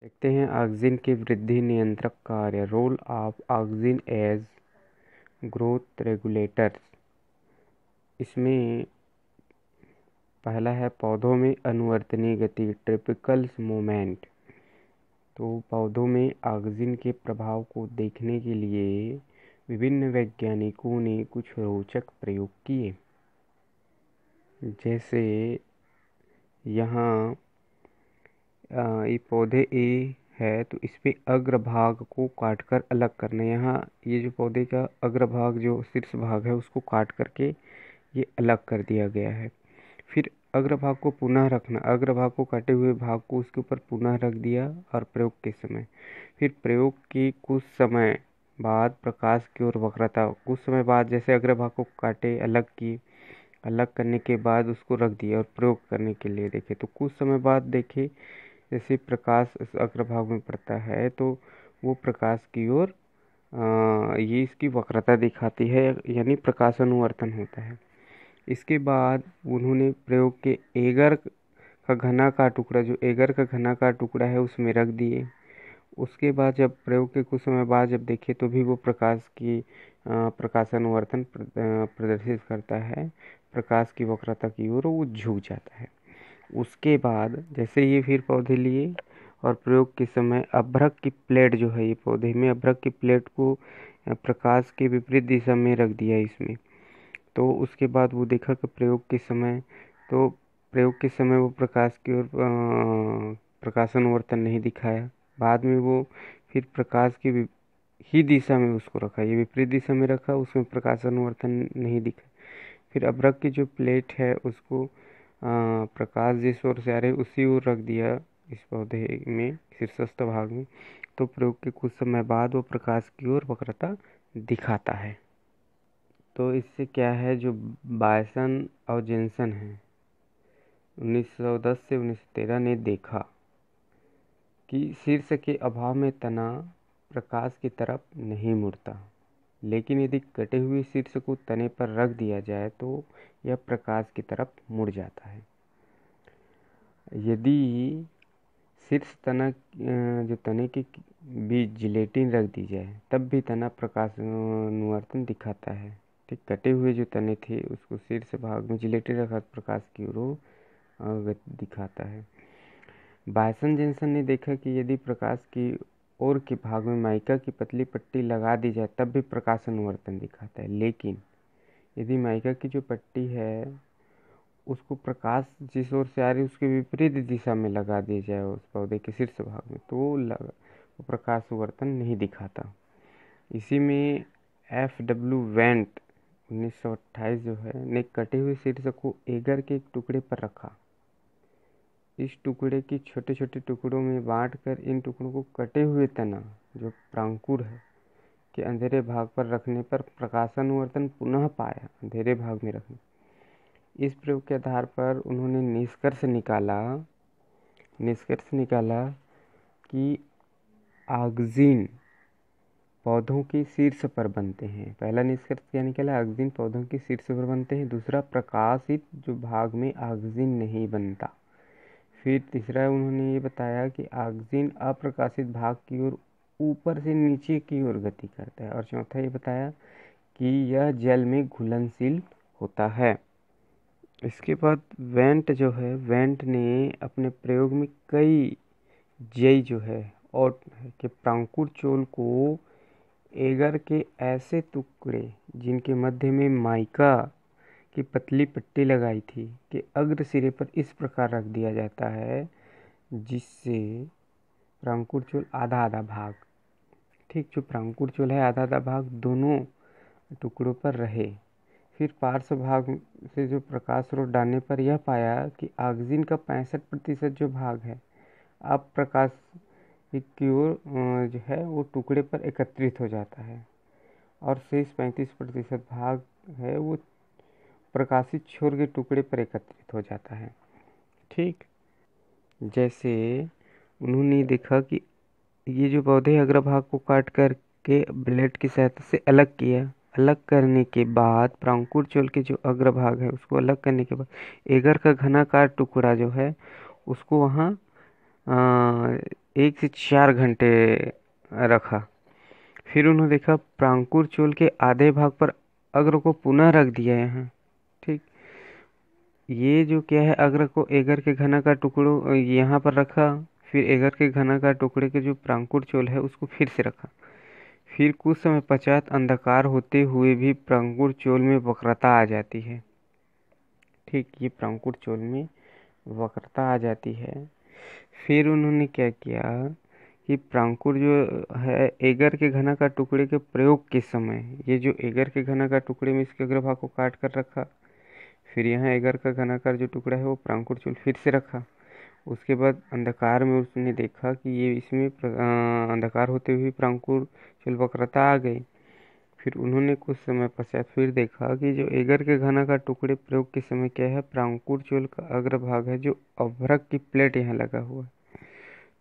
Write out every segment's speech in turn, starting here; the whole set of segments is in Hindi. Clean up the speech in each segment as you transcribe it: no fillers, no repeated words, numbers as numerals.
देखते हैं ऑक्सिन के वृद्धि नियंत्रक कार्य। Role of auxin as growth regulators. इसमें पहला है पौधों में अनुवर्तनीय गति, ट्रिपिकल्स मूवमेंट। तो पौधों में ऑक्सिन के प्रभाव को देखने के लिए विभिन्न वैज्ञानिकों ने कुछ रोचक प्रयोग किए। जैसे यहाँ ये पौधे ए है, तो इस पे अग्रभाग को काटकर अलग करना। यहाँ ये जो पौधे का अग्रभाग जो शीर्ष भाग है उसको काट करके ये अलग कर दिया गया है। फिर अग्रभाग को पुनः रखना, अग्रभाग को काटे हुए भाग को उसके ऊपर पुनः रख दिया। और प्रयोग के समय, फिर प्रयोग के कुछ समय बाद प्रकाश की ओर वक्रता। कुछ समय बाद जैसे अग्रभाग को काटे, अलग की, अलग करने के बाद उसको रख दिया और प्रयोग करने के लिए देखे, तो कुछ समय बाद देखे जैसे प्रकाश इस अग्रभाग में पड़ता है तो वो प्रकाश की ओर ये इसकी वक्रता दिखाती है, यानी प्रकाश अनुवर्तन होता है। इसके बाद उन्होंने प्रयोग के एगर का घना का टुकड़ा, जो एगर का घना का टुकड़ा है उसमें रख दिए। उसके बाद जब प्रयोग के कुछ समय बाद जब देखे तो भी वो प्रकाश अनुवर्तन प्रदर्शित करता है, प्रकाश की वक्रता की ओर वो झुक जाता है। उसके बाद जैसे ये फिर पौधे लिए और प्रयोग के समय अभ्रक की प्लेट जो है, ये पौधे में अभ्रक की प्लेट को प्रकाश के विपरीत दिशा में रख दिया इसमें। तो उसके बाद वो देखा कि प्रयोग के समय वो प्रकाश की ओर प्रकाश अनुवर्तन नहीं दिखाया। बाद में वो फिर प्रकाश की ही दिशा में उसको रखा, ये विपरीत दिशा में रखा, उसमें प्रकाश अनुवर्तन नहीं दिखा। फिर अभ्रक की जो प्लेट है उसको प्रकाश जिस ओर से आ रहे उसी ओर रख दिया इस पौधे में, शीर्षस्थ भाग में। तो प्रयोग के कुछ समय बाद वो प्रकाश की ओर वक्रता दिखाता है। तो इससे क्या है, जो बायसन और जेन्सन है 1910 से 1913 ने देखा कि शीर्ष के अभाव में तना प्रकाश की तरफ नहीं मुड़ता, लेकिन यदि कटे हुए शीर्ष को तने पर रख दिया जाए तो यह प्रकाश की तरफ मुड़ जाता है। यदि शीर्ष तना जो तने के बीच जिलेटिन रख दी जाए तब भी तना प्रकाश अनुवर्तन दिखाता है। ठीक, कटे हुए जो तने थे उसको शीर्ष भाग में जिलेटिन रखा प्रकाश की ओर गति दिखाता है। बायसन जेन्सन ने देखा कि यदि प्रकाश की ओर के भाग में माइका की पतली पट्टी लगा दी जाए तब भी प्रकाश अनुवर्तन दिखाता है, लेकिन यदि माइका की जो पट्टी है उसको प्रकाश जिस ओर से आ रही है उसके विपरीत दिशा में लगा दिया जाए उस पौधे के शीर्ष भाग में, तो वो प्रकाश अनुवर्तन नहीं दिखाता। इसी में F.W. वेंट 1928 जो है ने कटे हुए शीर्ष को एगर के एक टुकड़े पर रखा। इस टुकड़े की छोटे छोटे टुकड़ों में बांटकर इन टुकड़ों को कटे हुए तना जो प्रांकुर है के अंधेरे भाग पर रखने पर प्रकाशानुवर्तन पुनः पाया, अंधेरे भाग में रखने। इस प्रयोग के आधार पर उन्होंने निष्कर्ष निकाला कि ऑक्सिन पौधों के शीर्ष पर बनते हैं। पहला निष्कर्ष क्या निकला, ऑक्सिन पौधों के शीर्ष पर बनते हैं। दूसरा, प्रकाशित जो भाग में ऑक्सिन नहीं बनता। फिर तीसरा उन्होंने ये बताया कि ऑक्सिन अप्रकाशित भाग की ओर ऊपर से नीचे की ओर गति करता है। और चौथा ये बताया कि यह जल में घुलनशील होता है। इसके बाद वेंट ने अपने प्रयोग में कई जई जो है और के प्रांकुर चोल को एगर के ऐसे टुकड़े जिनके मध्य में माइका की पतली पट्टी लगाई थी कि अग्र सिरे पर इस प्रकार रख दिया जाता है जिससे प्रांकुर चोल आधा आधा भाग, ठीक, जो प्रांकुर चोल है आधा आधा भाग दोनों टुकड़ों पर रहे। फिर पार्श्व भाग से जो प्रकाश स्रोत डालने पर यह पाया कि ऑक्सिन का 65% जो भाग है अब प्रकाश की ओर जो है वो टुकड़े पर एकत्रित हो जाता है और शेष 35% भाग है वो प्रकाशित छोर के टुकड़े पर एकत्रित हो जाता है। ठीक, जैसे उन्होंने देखा कि ये जो पौधे अग्रभाग को काट करके ब्लेड की सहायता से अलग किया, अलग करने के बाद प्रांकुर चोल के जो अग्रभाग है उसको अलग करने के बाद एगर का घनाकार टुकड़ा जो है उसको वहाँ 1 से 4 घंटे रखा। फिर उन्होंने देखा प्रांकुर चोल के आधे भाग पर अग्र को पुनः रख दिया यहाँ। ठीक, ये जो क्या है, अग्र को एगर के घना का टुकड़ों यहाँ पर रखा, फिर एगर के घना का टुकड़े के जो प्रांकुर चोल है उसको फिर से रखा। फिर कुछ समय पश्चात अंधकार होते हुए भी प्रांकुर चोल में वक्रता आ जाती है। ठीक, ये प्रांकुर चोल में वक्रता आ जाती है। फिर उन्होंने क्या किया कि प्रांकुर जो है एगर के घना का टुकड़े के प्रयोग के समय, ये जो एगर के घना का टुकड़े में इसके अग्रभाग को काट कर रखा, फिर यहाँ एगर का घनाकार जो टुकड़ा है वो प्रांकुर चूल फिर से रखा। उसके बाद अंधकार में उसने देखा कि ये इसमें अंधकार होते हुए प्रांकुर चूल वक्रता आ गई। फिर उन्होंने कुछ समय पश्चात फिर देखा कि जो एगर के घना का टुकड़े प्रयोग के समय क्या है, प्रांकुर चूल का अग्रभाग है जो अभ्रक की प्लेट यहाँ लगा हुआ है,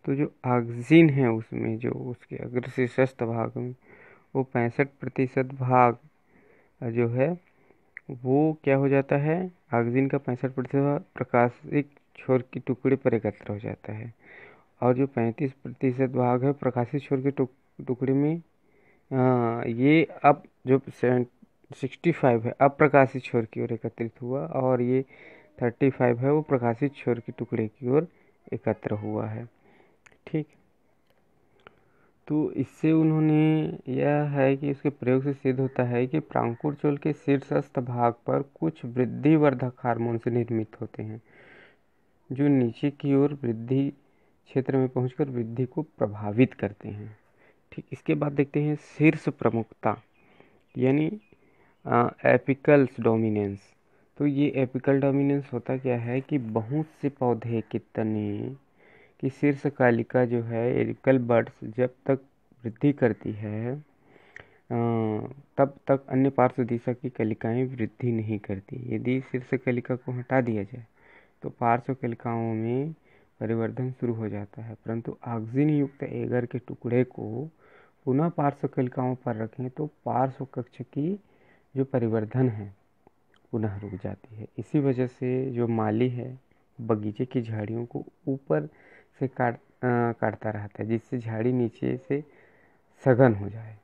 तो जो ऑक्सीजन है उसमें जो उसके अग्र शीर्षस्थ भाग में वो 65% भाग जो है वो क्या हो जाता है, ऑक्सीजन का 65% प्रकाशिक छोर के टुकड़े पर एकत्र हो जाता है, और जो 35% भाग है प्रकाशित छोर के टुकड़े में ये अब जो 65 है अप्रकाशित छोर की ओर एकत्रित हुआ, और ये 35 है वो प्रकाशित छोर के टुकड़े की ओर एकत्र हुआ है। ठीक, तो इससे उन्होंने यह है कि उसके प्रयोग से सिद्ध होता है कि प्रांकुर चोल के शीर्षस्थ भाग पर कुछ वृद्धिवर्धक हार्मोन से निर्मित होते हैं जो नीचे की ओर वृद्धि क्षेत्र में पहुंचकर वृद्धि को प्रभावित करते हैं। ठीक, इसके बाद देखते हैं शीर्ष प्रमुखता यानी एपिकल्स डोमिनेंस। तो ये एपिकल डोमिनेंस होता क्या है कि बहुत से पौधे के तने कि शीर्ष कालिका जो है एपिकल बड्स जब तक वृद्धि करती है तब तक अन्य पार्श्व दिशा की कलिकाएं वृद्धि नहीं करती। यदि शीर्ष कलिका को हटा दिया जाए तो पार्श्व कलिकाओं में परिवर्धन शुरू हो जाता है, परंतु ऑक्सीजन युक्त एगर के टुकड़े को पुनः पार्श्व कलिकाओं पर रखें तो पार्श्व कक्ष की जो परिवर्धन है पुनः रुक जाती है। इसी वजह से जो माली है बगीचे की झाड़ियों को ऊपर से काटता रहता है जिससे झाड़ी नीचे से सघन हो जाए।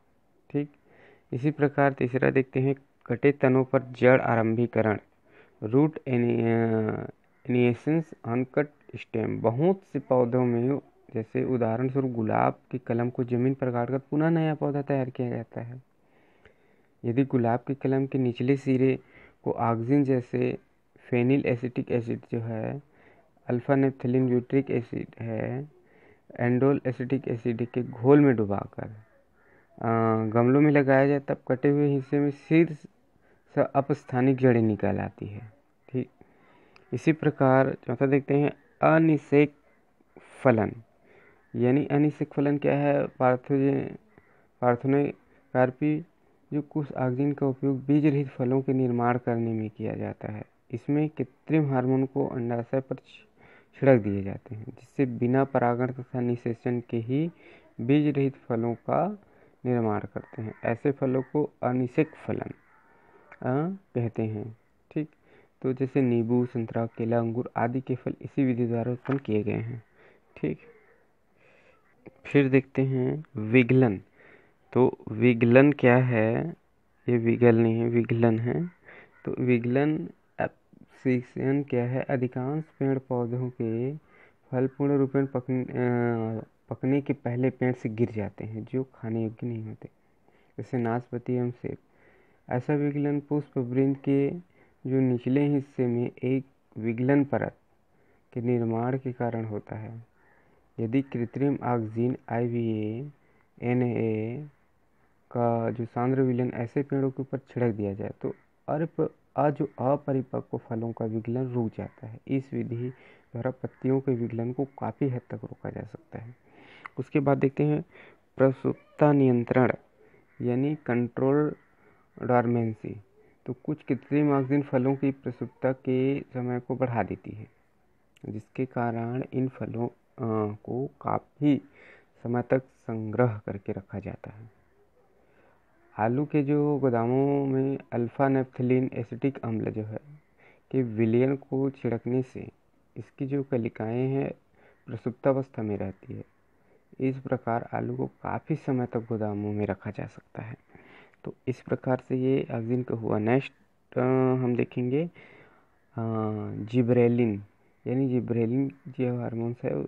ठीक, इसी प्रकार तीसरा देखते हैं कटे तनों पर जड़ आरंभीकरण, रूट एनिएसेंस अनकट स्टेम। बहुत से पौधों में जैसे उदाहरण स्वरूप गुलाब की कलम को जमीन पर काटकर पुनः नया पौधा तैयार किया जाता है। यदि गुलाब की कलम के निचले सिरे को ऑक्सीजन जैसे फेनिल एसिटिक एसिड जो है, अल्फा नेप्थलीन ब्यूट्रिक एसिड है, एंडोल एसिटिक एसिड के घोल में डुबाकर गमलों में लगाया जाए तब कटे हुए हिस्से में शीर्ष अपस्थानिक जड़ें निकल आती है। ठीक, इसी प्रकार चौथा देखते हैं अनिषेक फलन। यानी अनिषेक फलन क्या है, पार्थेनोकार्पी जो कुछ ऑक्सीजन का उपयोग बीज रहित फलों के निर्माण करने में किया जाता है। इसमें कृत्रिम हार्मोन को अंडाशय पर छिड़क दिए जाते हैं जिससे बिना परागण तथा निषेचन के ही बीज रहित फलों का निर्माण करते हैं। ऐसे फलों को अनिषेक फलन कहते हैं। ठीक, तो जैसे नींबू, संतरा, केला, अंगूर आदि के फल इसी विधि द्वारा उत्पन्न किए गए हैं। ठीक, फिर देखते हैं विगलन। तो विगलन क्या है, ये विगल नहीं है विगलन है। तो विगलन एब्सिशन क्या है, अधिकांश पेड़ पौधों के फल पूर्ण रूपेण पकने के पहले पेड़ से गिर जाते हैं जो खाने योग्य नहीं होते, जैसे नाशपाती एवं सेब। ऐसा विगलन पुष्प वृंत के जो निचले हिस्से में एक विगलन परत के निर्माण के कारण होता है। यदि कृत्रिम ऑक्सीजन IVA NA का जो सांद्र विलयन ऐसे पेड़ों के ऊपर छिड़क दिया जाए तो जो अपरिपक्व फलों का विगलन रुक जाता है। इस विधि द्वारा पत्तियों के विगलन को काफ़ी हद तक रोका जा सकता है। उसके बाद देखते हैं प्रसुप्ता नियंत्रण यानी कंट्रोल डॉर्मेंसी। तो कुछ कृत्रिम ऑक्सीजन फलों की प्रसुप्ता के समय को बढ़ा देती है जिसके कारण इन फलों को काफ़ी समय तक संग्रह करके रखा जाता है। आलू के जो गोदामों में अल्फा नेप्थलीन एसिटिक अम्ल जो है के विलयन को छिड़कने से इसकी जो कलिकाएं हैं प्रसुप्तावस्था में रहती है इस प्रकार आलू को काफ़ी समय तक गोदामों में रखा जा सकता है। तो इस प्रकार से ये ऑक्सीन का हुआ। नेक्स्ट हम देखेंगे जिब्रेलिन, यानी जिब्रेलिन जो हार्मोन्स है,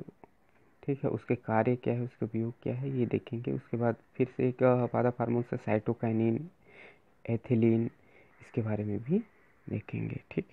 ठीक है, उसके कार्य क्या है, उसका उपयोग क्या है, ये देखेंगे। उसके बाद फिर से एक पादप हार्मोन्स है साइटोकाइनिन, एथिलीन, इसके बारे में भी देखेंगे। ठीक।